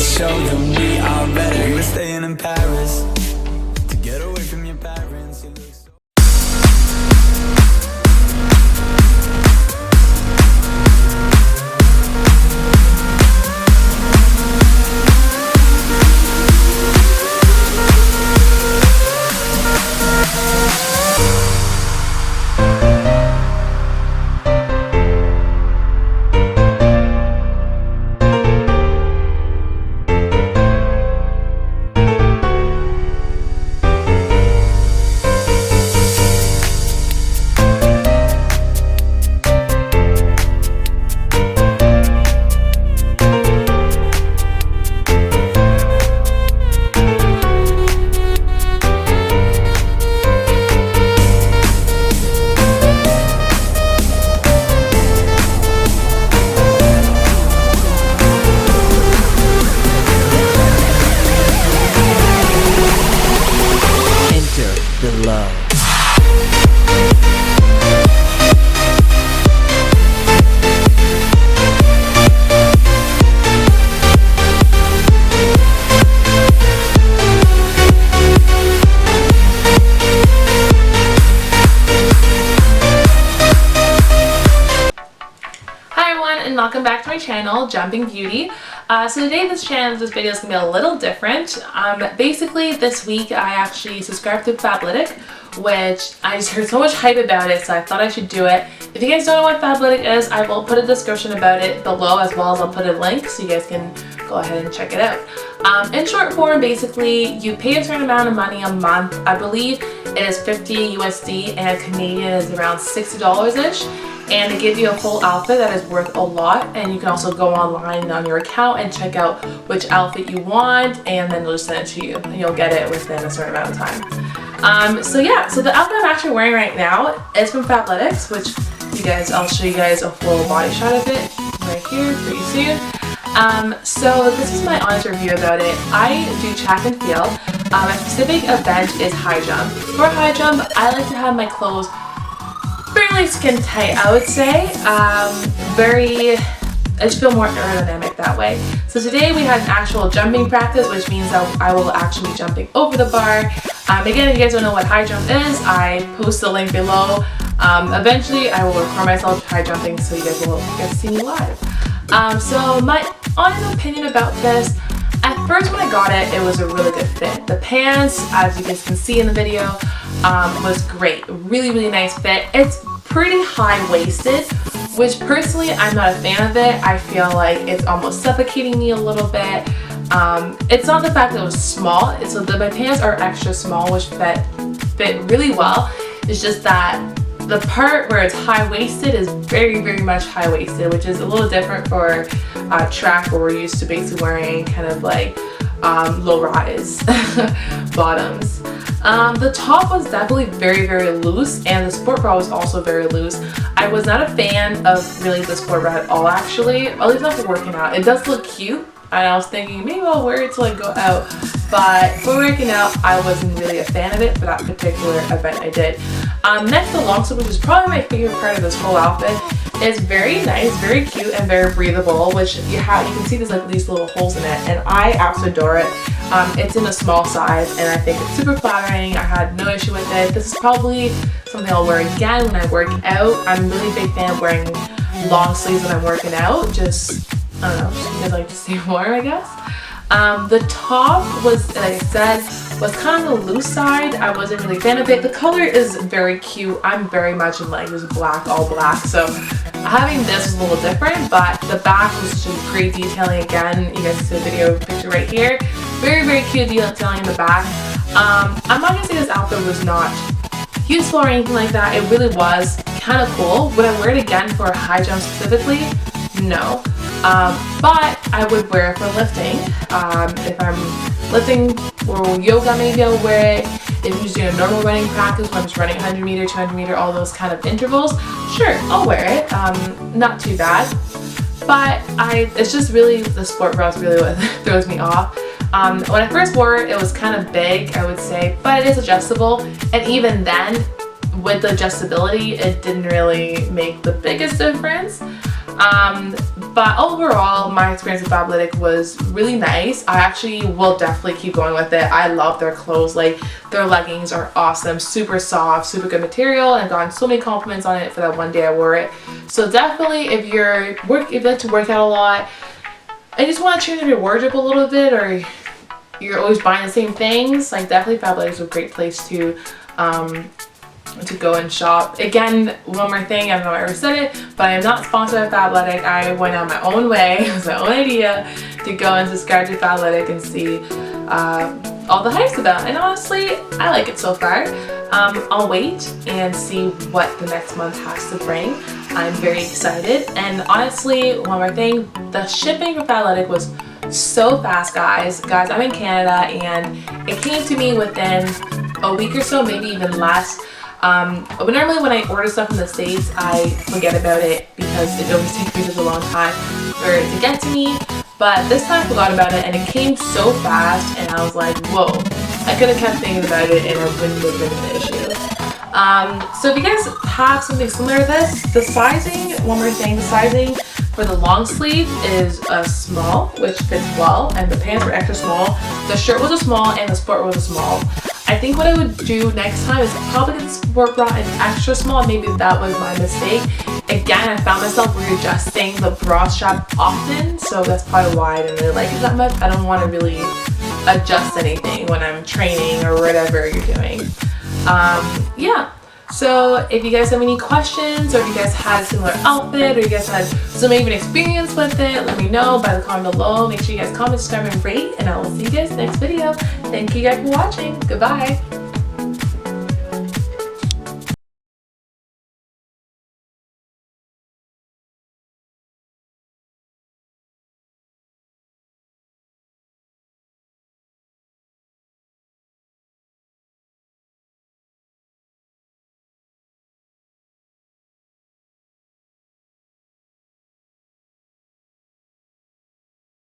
show them we are better. We were staying in Paris to get away from your parents. You look so below. Hi everyone, and welcome back to my channel, Jumping Beauty. So today this video is going to be a little different. Basically this week I actually subscribed to Fabletics, which I just heard so much hype about it, so I thought I should do it. If you guys don't know what Fabletics is, I will put a description about it below, as well as I'll put a link so you guys can go ahead and check it out. In short form, basically you pay a certain amount of money a month. I believe it is 50 USD and Canadian is around $60-ish. And they give you a full outfit that is worth a lot, and you can also go online on your account and check out which outfit you want, and then they'll just send it to you and you'll get it within a certain amount of time. So the outfit I'm actually wearing right now is from Fabletics, which I'll show you guys a full body shot of it right here pretty soon. So this is my honest review about it. I do track and field. My specific event is high jump. For high jump, I like to have my clothes fairly skin tight, I would say. I just feel more aerodynamic that way. So today we had an actual jumping practice, which means that I will actually be jumping over the bar. Again, if you guys don't know what high jump is, I post the link below. Eventually I will record myself high jumping so you guys will get to see me live. So my honest opinion about this, at first when I got it, it was a really good fit. The pants, as you guys can see in the video, was great. Really nice fit. It's pretty high-waisted, which personally I'm not a fan of it. I feel like it's almost suffocating me a little bit. It's not the fact that it was small, my pants are extra small, which fit really well. It's just that the part where it's high-waisted is very much high-waisted, which is a little different for track, where we're used to basically wearing kind of like low-rise bottoms. The top was definitely very loose, and the sport bra was also very loose. I was not a fan of really the sport bra at all, actually, at least not for working out. It does look cute, and I was thinking maybe I'll wear it to like go out, but for working out I wasn't really a fan of it for that particular event I did. Next, the long sleeve, which is probably my favorite part of this whole outfit. It's very nice, very cute, and very breathable, which you can see there's like these little holes in it, and I absolutely adore it. It's in a small size, and I think it's super flattering. I had no issue with it. This is probably something I'll wear again when I work out. I'm a really big fan of wearing long sleeves when I'm working out. Just, I don't know, just like to stay warm, I guess. The top was, like I said, was kind of the loose side. I wasn't really a fan of it. The color is very cute. I'm very much in like just black, all black. So having this was a little different, but the back was just great detailing again. You guys see the video picture right here. Very cute detailing in the back. I'm not gonna say this outfit was not useful or anything like that. It really was kind of cool. Would I wear it again for a high jump specifically? No. But I would wear it for lifting. If I'm lifting or yoga, maybe I'll wear it. If I'm just doing a normal running practice, when I'm just running 100 meter, 200 meter, all those kind of intervals, sure, I'll wear it. Not too bad. But it's just really, the sport bra is really what throws me off. When I first wore it, it was kind of big, I would say, but it is adjustable. And even then, with the adjustability, it didn't really make the biggest difference. But overall, my experience with Fabletics was really nice. I actually will definitely keep going with it. I love their clothes. Like, their leggings are awesome, super soft, super good material, and I've gotten so many compliments on it for that one day I wore it. So definitely, if you like to work out a lot and just want to change up your wardrobe a little bit, or you're always buying the same things, like definitely Fabletics is a great place to go and shop. Again, one more thing, I don't know if I ever said it, but I am not sponsored by Fabletics. I went on my own way, it was my own idea to go and subscribe to Fabletics and see all the hype's about. And honestly, I like it so far. I'll wait and see what the next month has to bring. I'm very excited. And honestly, one more thing, the shipping for Fabletics was so fast, guys. Guys, I'm in Canada and it came to me within a week or so, maybe even less. But normally when I order stuff from the States, I forget about it because it always takes me such a long time for it to get to me. But this time I forgot about it and it came so fast and I was like, whoa. I could have kept thinking about it and it wouldn't have been an issue. So if you guys have something similar to this, the sizing, one more thing, the sizing for the long sleeve is a small, which fits well, and the pants were extra small. The shirt was a small and the sport was a small. I think what I would do next time is probably get the sport bra in extra small. Maybe that was my mistake. Again, I found myself readjusting the bra strap often, so that's probably why I didn't really like it that much. I don't want to really adjust anything when I'm training or whatever you're doing. Yeah. So if you guys have any questions, or if you guys had a similar outfit, or you guys had some even experience with it, let me know by the comment below. Make sure you guys comment, subscribe, and rate, and I will see you guys next video. Thank you guys for watching. Goodbye.